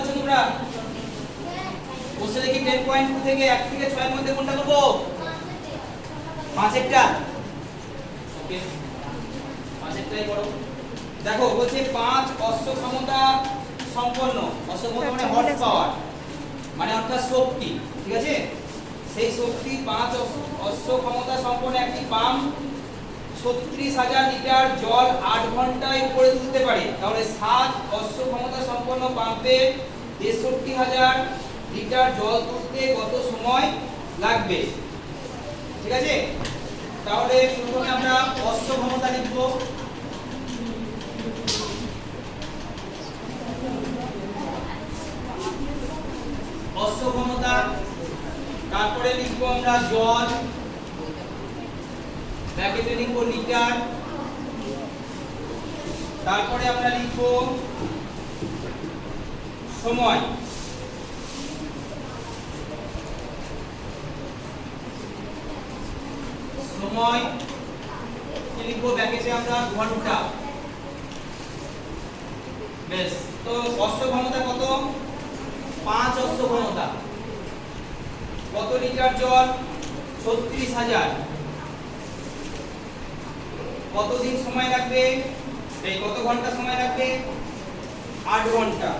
পারছো তোমরা? বসে দেখি 10.2 থেকে 1 থেকে 6 এর মধ্যে কোনটা করব? 5 একটা। ওকে, 5 একটাই করো। দেখো বলছে 5 অশ্ব ক্ষমতা সম্পন্ন, অশ্ব ক্ষমতা মানে হর্স পাওয়ার, মানে অর্থাৎ শক্তি, ঠিক আছে? সেই শক্তি 5 অশ্ব ক্ষমতা সম্পন্ন একটি পাম্প 36,000 লিটার জল 8 ঘন্টায় উপরে তুলতে পারে। তাহলে 7 অশ্ব ক্ষমতা সম্পন্ন পাম্পে 63,000 লিটার জল তুলতে কত সময় লাগবে? ঠিক আছে, তাহলে প্রথমে আমরা অশ্ব ক্ষমতা লিখব। অশ্ব ক্ষমতা, তারপরে লিখব আমরা জল, ব্র্যাকেটে লিখব লিটার, তারপরে আমরা লিখব সময়, সময় কি লিখব ব্র্যাকেটে আমরা ঘন্টা। বেশ, তো অশ্ব ক্ষমতা কত? 5 অশ্ব ক্ষমতা, কত লিটার জল? 36,000। কতদিন সময় লাগবে? এই কত ঘন্টা সময় লাগবে? 8 ঘন্টা।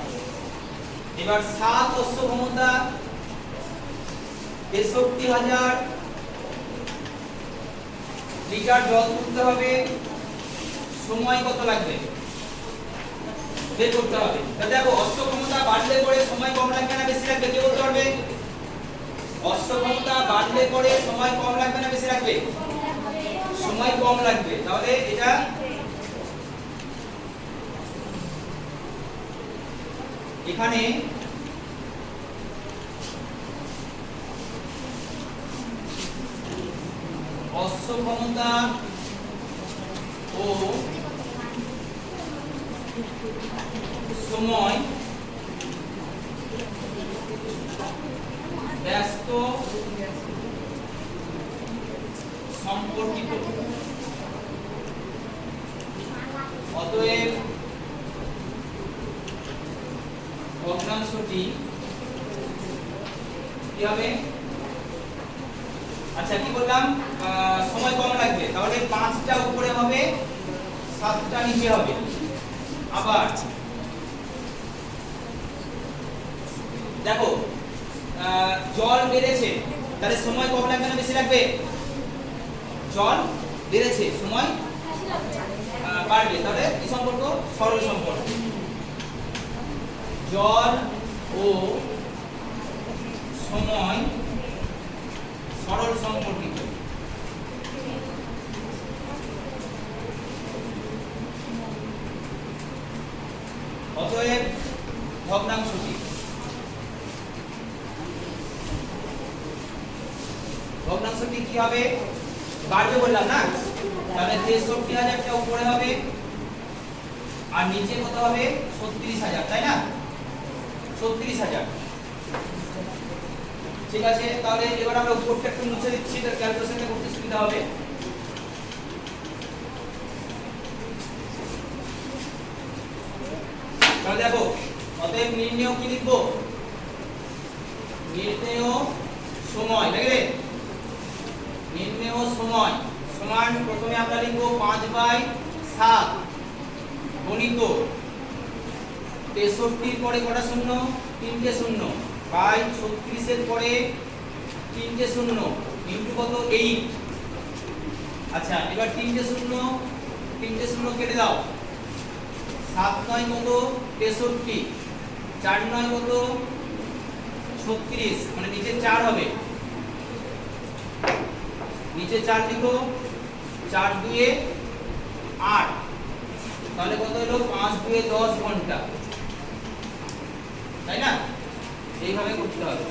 এবার 7 অশ্ব ক্ষমতা 63,000 লিটার জল তুলতে হবে, সময় কত লাগবে বের করতে হবে। তা দেখো অশ্ব ক্ষমতা বাড়লে পরে সময় কম লাগবে না বেশি লাগবে, কে বলতে পারবে? অশ্ব ক্ষমতা বাড়লে পরে সময় কম লাগবে না বেশি লাগবে? সময় কম লাগবে। তাহলে এটা এখানে অশ্ব ক্ষমতা ও সময় ব্যস্ত সম্পর্কিত। অতএব ভগ্নাংশটি কি হবে? আচ্ছা কি বললাম, সময় কম লাগবে, তাহলে 5টা উপরে হবে 7টা নিচে হবে। আবার দেখো জল বেড়েছে, তাহলে সময় কম লাগবে না বেশি লাগবে? জল বেড়েছে, সময় বাড়বে, তাহলে কি সম্পর্ক? সরল সম্পর্ক। জল ও সময় সরল সম্পর্কিত। অতএব ভগ্নাংশটি কি হবে? বাড়বে বললাম না, তাহলে 63,000টা উপরে হবে আর নিচে কত হবে? 36,000, তাই না? 36,000। ঠিক আছে, তাহলে এবার আমরা উপরটা একটু মুছে দিচ্ছি, তার ক্যালকুলেশনটা করতে সুবিধা হবে। তাহলে দেখো অতএব নির্ণেয় কি লিখব? নির্ণেয় সময়, নাকি? নির্ণেয় সময় সমান প্রথমে আমরা লিখব 5/7 গণিত 63 এর পরে কটা শূন্য? 3টে শূন্য, বাই 36 এর পরে 3টে শূন্য, ইনটু কত? 8। আচ্ছা এবার 3টে শূন্য কেটে দাও। 7 9 কত? 63, 4 9 কত? 36, মানে নিচে 4 হবে, নিচে 4 লিখো, 4 2 8, তাহলে কত হলো? 5 2 10 ঘন্টা, তাই না? এইভাবে করতে হবে।